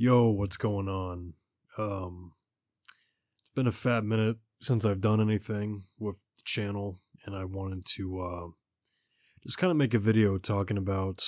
Yo, what's going on? Um, it's been a fat minute since I've done anything with the channel, and I wanted to just kind of make a video talking about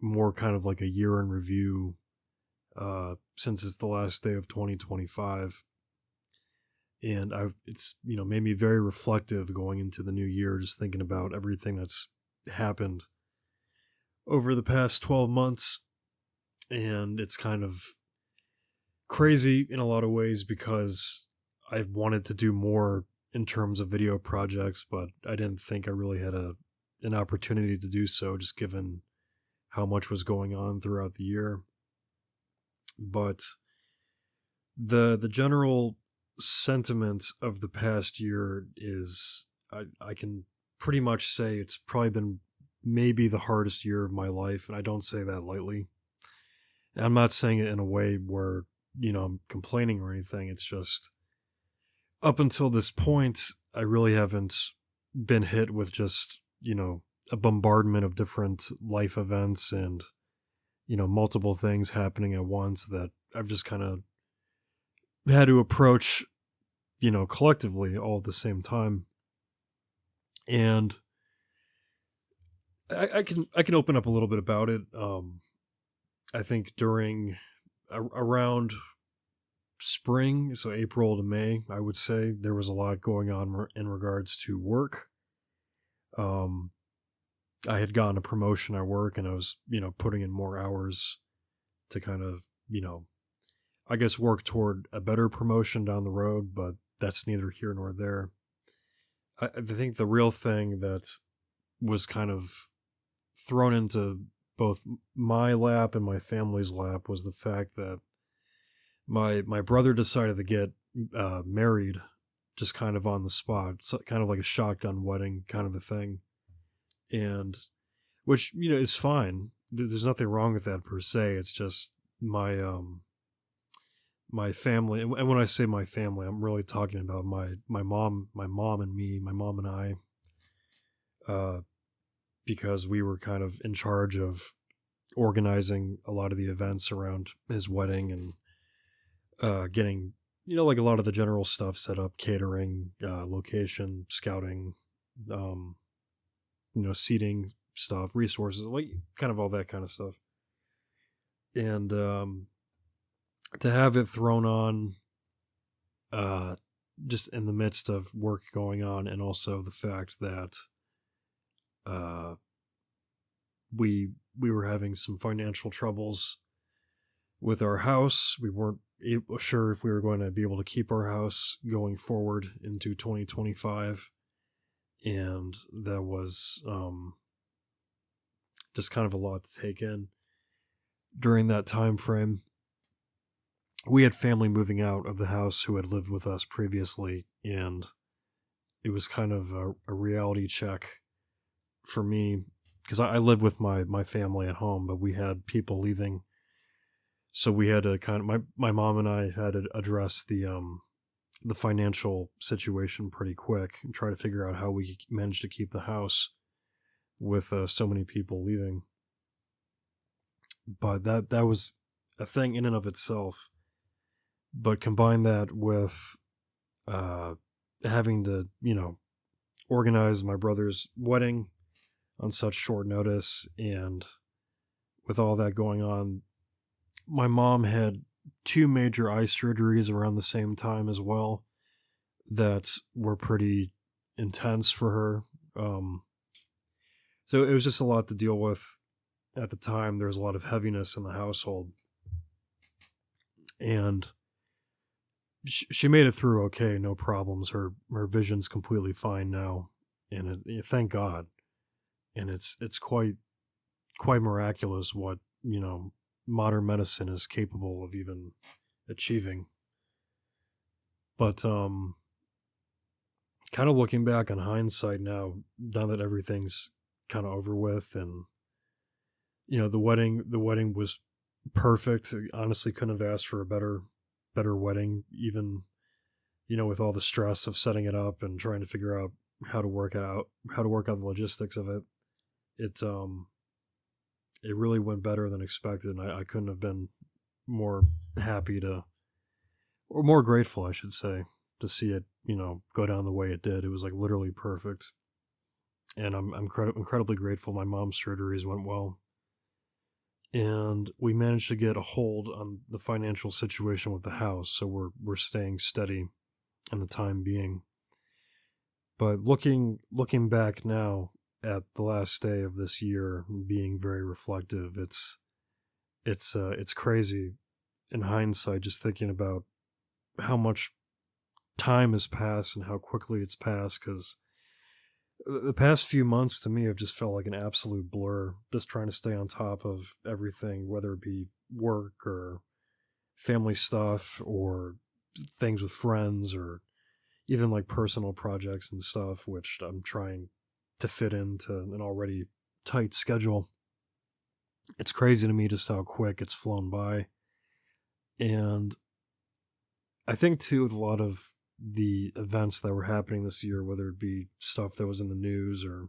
more kind of like a year in review since it's the last day of 2025. And it's made me very reflective going into the new year, just thinking about everything that's happened over the past 12 months. And it's kind of crazy in a lot of ways because I wanted to do more in terms of video projects, but I didn't think I really had an opportunity to do so, just given how much was going on throughout the year. But the general sentiment of the past year is I can pretty much say it's probably been maybe the hardest year of my life, and I don't say that lightly. And I'm not saying it in a way where I'm complaining or anything. It's just up until this point, I really haven't been hit with just, a bombardment of different life events and, multiple things happening at once that I've just kind of had to approach, collectively all at the same time. And I can open up a little bit about it. I think during around spring, so April to May, I would say there was a lot going on in regards to work. Um, I had gotten a promotion at work, and I was, putting in more hours to kind of, I guess work toward a better promotion down the road, but that's neither here nor there. I think the real thing that was kind of thrown into both my lap and my family's lap was the fact that my brother decided to get married just kind of on the spot, so kind of like a shotgun wedding kind of a thing, and which is fine. There's nothing wrong with that per se. It's just my family, and when I say my family, I'm really talking about my mom, and me, my mom and I, because we were kind of in charge of organizing a lot of the events around his wedding and getting like a lot of the general stuff set up, catering, location, scouting, seating stuff, resources, like kind of all that kind of stuff. And to have it thrown on just in the midst of work going on, and also the fact that we were having some financial troubles with our house. We weren't sure if we were going to be able to keep our house going forward into 2025, and that was just kind of a lot to take in during that time frame. We had family moving out of the house who had lived with us previously, and it was kind of a reality check for me, because I lived with my family at home, but we had people leaving, so we had to kind of my mom and I had to address the financial situation pretty quick and try to figure out how we managed to keep the house with so many people leaving. But that was a thing in and of itself. But combine that with having to organize my brother's wedding on such short notice, and with all that going on, my mom had two major eye surgeries around the same time as well that were pretty intense for her. So it was just a lot to deal with at the time. There was a lot of heaviness in the household, and she made it through okay, no problems. Her vision's completely fine now, and thank God. And it's quite miraculous what modern medicine is capable of even achieving. But kind of looking back on hindsight now that everything's kind of over with, and the wedding was perfect. I honestly couldn't have asked for a better wedding, even with all the stress of setting it up and trying to figure out how to work out the logistics of it. It really went better than expected, and I couldn't have been more happy to, or more grateful, I should say, to see it, go down the way it did. It was like literally perfect. And I'm incredibly grateful my mom's surgeries went well. And we managed to get a hold on the financial situation with the house, so we're staying steady in the time being. But looking back now at the last day of this year, being very reflective, it's crazy in hindsight, just thinking about how much time has passed and how quickly it's passed. Because the past few months to me have just felt like an absolute blur, just trying to stay on top of everything, whether it be work or family stuff or things with friends or even like personal projects and stuff, which I'm trying to fit into an already tight schedule. It's crazy to me just how quick it's flown by. And I think too, with a lot of the events that were happening this year, whether it be stuff that was in the news or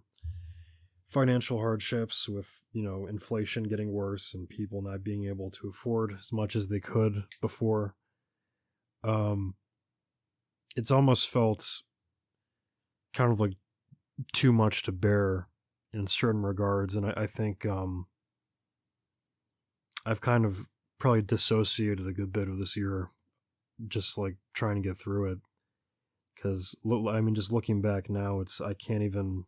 financial hardships with, inflation getting worse and people not being able to afford as much as they could before, it's almost felt kind of like too much to bear in certain regards. And I think I've kind of probably dissociated a good bit of this year, just like trying to get through it. Because, I mean, just looking back now, I can't even,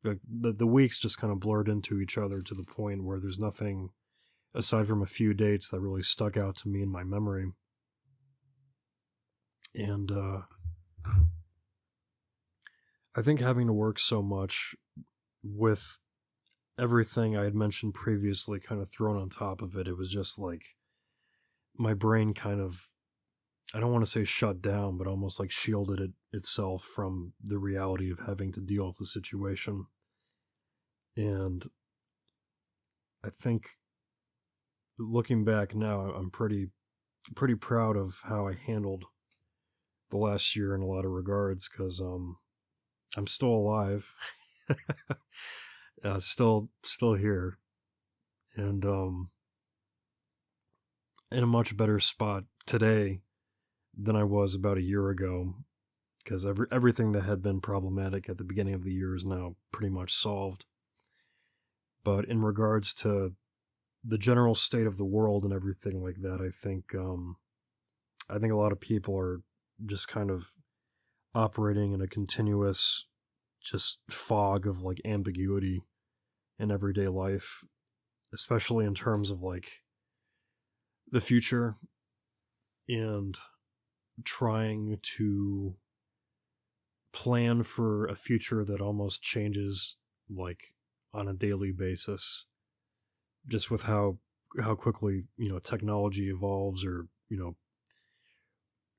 like, the weeks just kind of blurred into each other to the point where there's nothing aside from a few dates that really stuck out to me in my memory. And I think having to work so much with everything I had mentioned previously kind of thrown on top of it, it was just like my brain kind of, I don't want to say shut down, but almost like shielded itself from the reality of having to deal with the situation. And I think looking back now, I'm pretty proud of how I handled the last year in a lot of regards, because I'm still alive, still here, and in a much better spot today than I was about a year ago, because everything that had been problematic at the beginning of the year is now pretty much solved. But in regards to the general state of the world and everything like that, I think a lot of people are just kind of operating in a continuous just fog of like ambiguity in everyday life, especially in terms of like the future and trying to plan for a future that almost changes like on a daily basis, just with how quickly technology evolves, or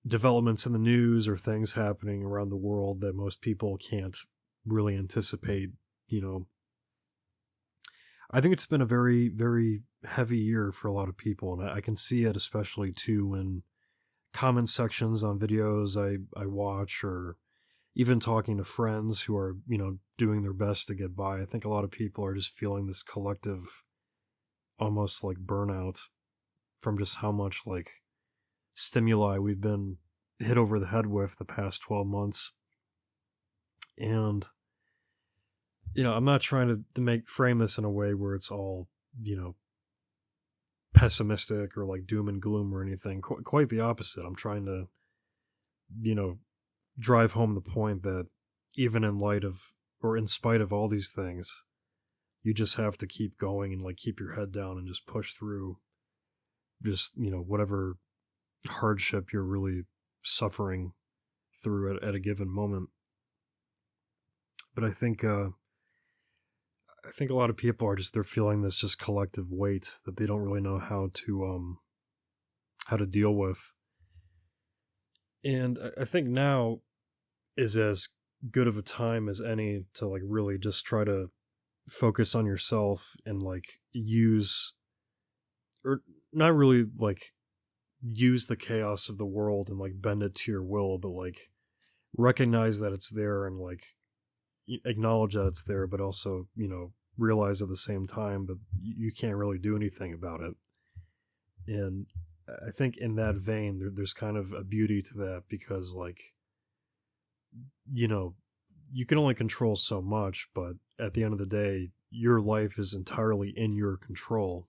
developments in the news or things happening around the world that most people can't really anticipate. I think it's been a very, very heavy year for a lot of people, and I can see it especially too in comment sections on videos I watch, or even talking to friends who are, doing their best to get by. I think a lot of people are just feeling this collective, almost like burnout from just how much like stimuli we've been hit over the head with the past 12 months. And, I'm not trying to frame this in a way where it's all, pessimistic or like doom and gloom or anything. Quite the opposite. I'm trying to, drive home the point that even in light of, or in spite of all these things, you just have to keep going and like keep your head down and just push through just, whatever hardship you're really suffering through at a given moment. But I think a lot of people are they're feeling this just collective weight that they don't really know how to deal with. And I think now is as good of a time as any to like really just try to focus on yourself and like use, or not really like use the chaos of the world and like bend it to your will, but like recognize that it's there and like acknowledge that it's there, but also, realize at the same time that you can't really do anything about it. And I think in that vein, there's kind of a beauty to that because, like, you know, you can only control so much, but at the end of the day, your life is entirely in your control.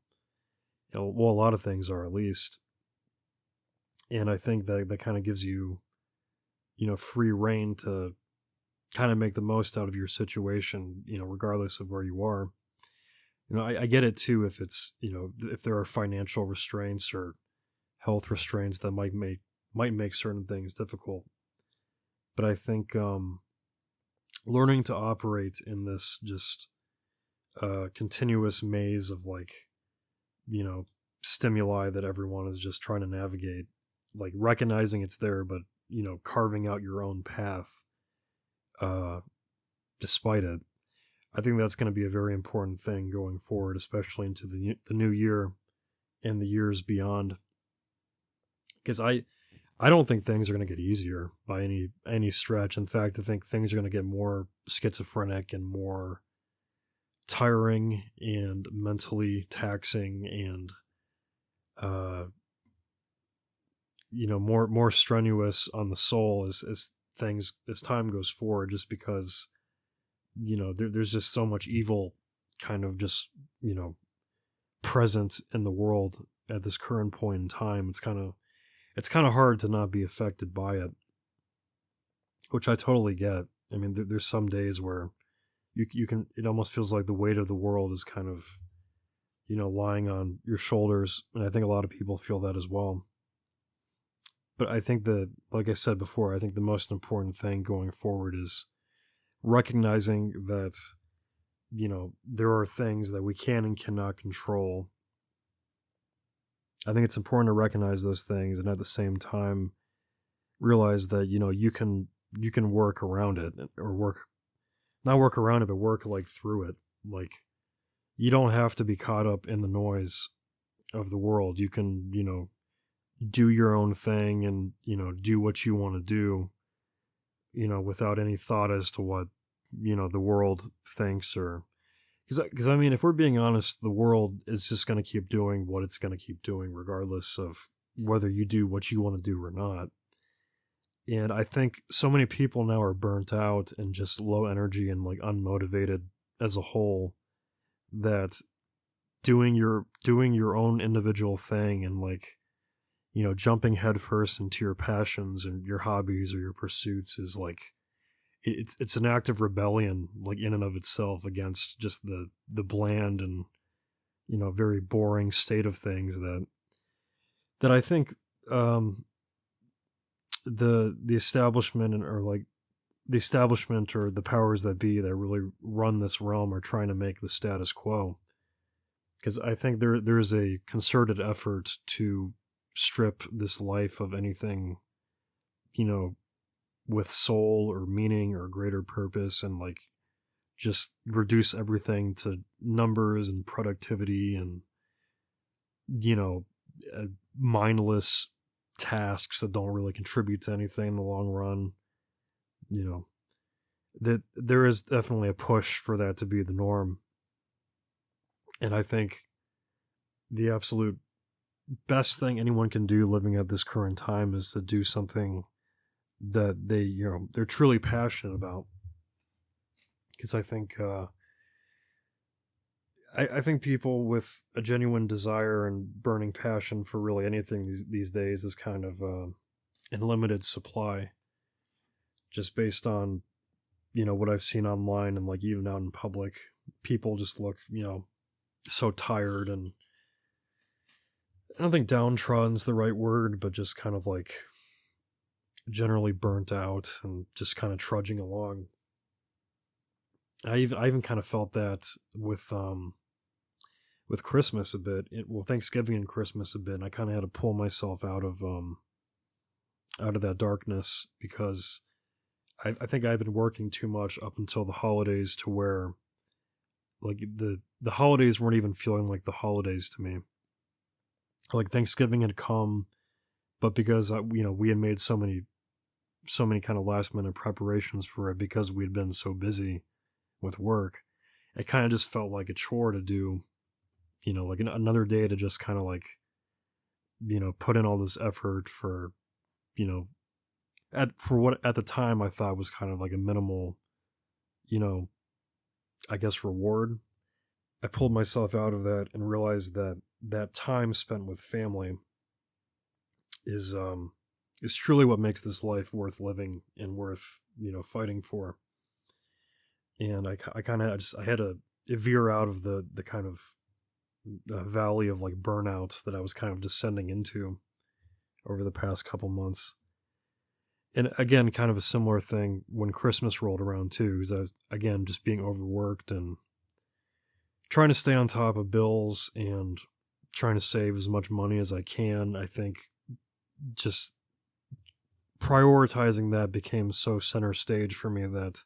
Well, a lot of things are at least. And I think that kind of gives you, free reign to kind of make the most out of your situation, regardless of where you are. I get it too if it's, if there are financial restraints or health restraints that might make certain things difficult. But I think learning to operate in this just continuous maze of, like, stimuli that everyone is just trying to navigate, like recognizing it's there, but carving out your own path despite it. I think that's going to be a very important thing going forward, especially into the new year and the years beyond. Because I don't think things are going to get easier by any stretch. In fact, I think things are going to get more schizophrenic and more tiring and mentally taxing and more strenuous on the soul as time goes forward, just because there's just so much evil kind of just present in the world at this current point in time. It's kind of hard to not be affected by it, which I totally get. I mean, there's some days where you can, it almost feels like the weight of the world is kind of lying on your shoulders, and I think a lot of people feel that as well. But I think that, like I said before, I think the most important thing going forward is recognizing that there are things that we can and cannot control. I think it's important to recognize those things, and at the same time realize that you can work around it, or not work around it, but work like through it. Like, you don't have to be caught up in the noise of the world. You can do your own thing and do what you want to do, without any thought as to what the world thinks. Or because I mean, if we're being honest, the world is just going to keep doing what it's going to keep doing, regardless of whether you do what you want to do or not. And I think so many people now are burnt out and just low energy and, like, unmotivated as a whole, that doing your own individual thing and, like, jumping headfirst into your passions and your hobbies or your pursuits is, like, it's an act of rebellion, like, in and of itself, against just the bland and very boring state of things that I think the establishment, or the establishment or the powers that be that really run this realm, are trying to make the status quo. Because I think there's a concerted effort to strip this life of anything with soul or meaning or greater purpose, and, like, just reduce everything to numbers and productivity and mindless tasks that don't really contribute to anything in the long run. That there is definitely a push for that to be the norm. And I think the absolute best thing anyone can do living at this current time is to do something that they're truly passionate about. Because I think I think people with a genuine desire and burning passion for really anything these days is kind of in limited supply, just based on what I've seen online, and, like, even out in public, people just look so tired, and I don't think downtrodden's the right word, but just kind of, like, generally burnt out and just kind of trudging along. I even kind of felt that with Christmas a bit. Thanksgiving and Christmas a bit. And I kind of had to pull myself out of that darkness, because I think I've been working too much up until the holidays, to where, like, the holidays weren't even feeling like the holidays to me. Like, Thanksgiving had come, but because we had made so many kind of last minute preparations for it, because we'd been so busy with work, it kind of just felt like a chore to do, like, another day to just kind of, like, put in all this effort for, for what at the time I thought was kind of like a minimal, you know, I guess reward. I pulled myself out of that and realized that that time spent with family is is truly what makes this life worth living and worth, fighting for. And I kind of I had to veer out of the kind of valley of like burnout that I was kind of descending into over the past couple months. And again, kind of a similar thing when Christmas rolled around too, because again, just being overworked and trying to stay on top of bills and trying to save as much money as I can. I think just prioritizing that became so center stage for me that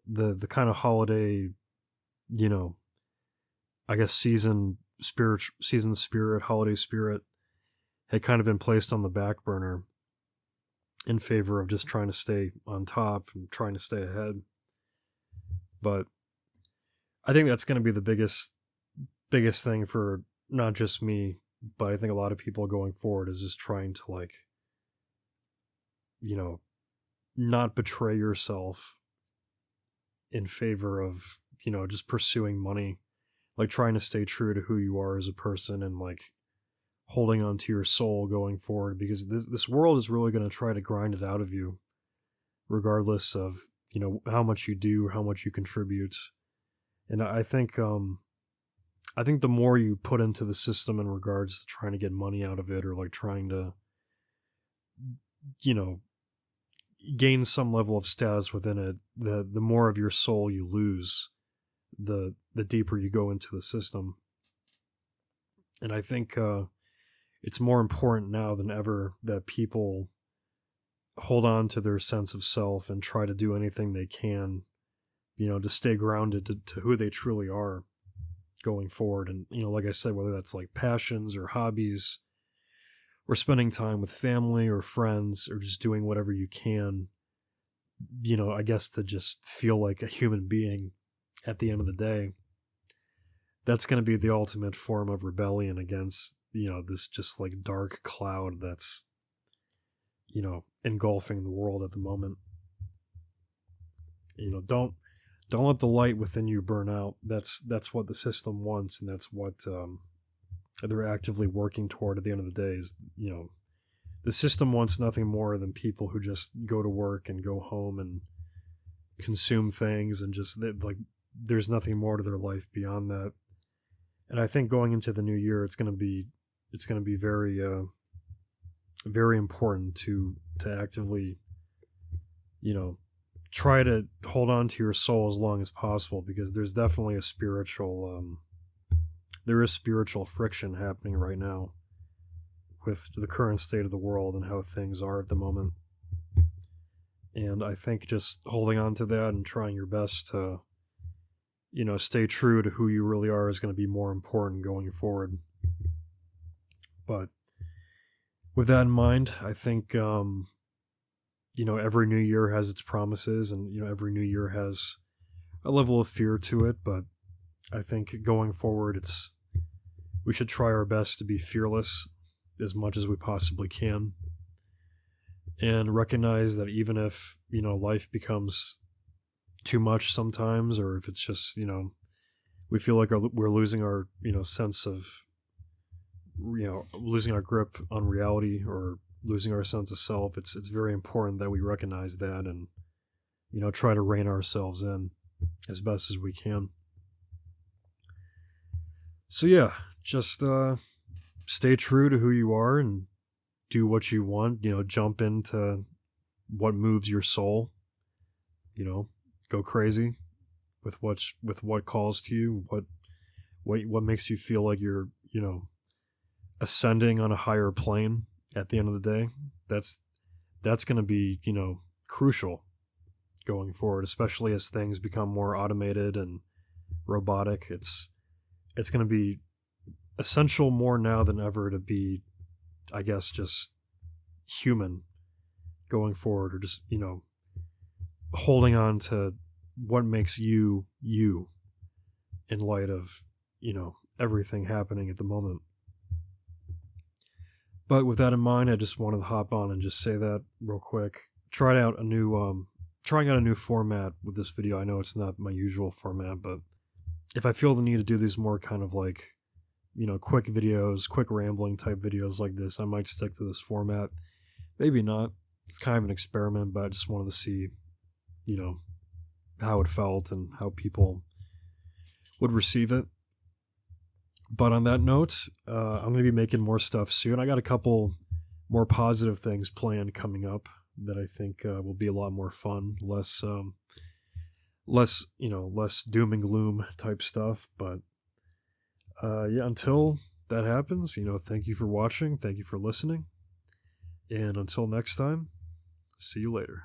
the kind of holiday, you know, I guess season spirit, holiday spirit had kind of been placed on the back burner in favor of just trying to stay on top and trying to stay ahead. But I think that's going to be the biggest thing for not just me, but I think a lot of people going forward is just trying to like, not betray yourself in favor of, just pursuing money, like trying to stay true to who you are as a person and like holding on to your soul going forward, because this world is really going to try to grind it out of you regardless of, how much you do, how much you contribute. And I think the more you put into the system in regards to trying to get money out of it, or like trying to, gain some level of status within it, the more of your soul you lose, the deeper you go into the system. And I think it's more important now than ever that people hold on to their sense of self and try to do anything they can, to stay grounded to who they truly are going forward. And, like I said, whether that's like passions or hobbies or spending time with family or friends or just doing whatever you can, I guess to just feel like a human being at the end of the day, that's going to be the ultimate form of rebellion against, this just like dark cloud that's, engulfing the world at the moment. Don't let the light within you burn out. That's what the system wants, and that's what they're actively working toward at the end of the day. Is the system wants nothing more than people who just go to work and go home and consume things, and just like there's nothing more to their life beyond that. And I think going into the new year, it's going to be very very important to actively, try to hold on to your soul as long as possible, because there's definitely a spiritual there is spiritual friction happening right now with the current state of the world and how things are at the moment. And I think just holding on to that and trying your best to, stay true to who you really are is going to be more important going forward. But with that in mind, I think, every new year has its promises, and, every new year has a level of fear to it. But I think going forward, we should try our best to be fearless as much as we possibly can, and recognize that even if, life becomes too much sometimes, or if it's just, we feel like we're losing our, sense of, losing our grip on reality, or losing our sense of self, it's very important that we recognize that and, try to rein ourselves in as best as we can. So yeah, just stay true to who you are and do what you want, jump into what moves your soul, go crazy with what calls to you, what makes you feel like you're, ascending on a higher plane at the end of the day. That's going to be, crucial going forward, especially as things become more automated and robotic. It's going to be essential more now than ever to be, I guess, just human going forward, or just, holding on to what makes you in light of, everything happening at the moment. But with that in mind, I just wanted to hop on and just say that real quick. Trying out a new format with this video. I know it's not my usual format, but if I feel the need to do these more kind of like, quick videos, quick rambling type videos like this, I might stick to this format. Maybe not. It's kind of an experiment, but I just wanted to see, how it felt and how people would receive it. But on that note, I'm going to be making more stuff soon. I got a couple more positive things planned coming up that I think will be a lot more fun, less doom and gloom type stuff. But yeah, until that happens, thank you for watching, thank you for listening, and until next time, see you later.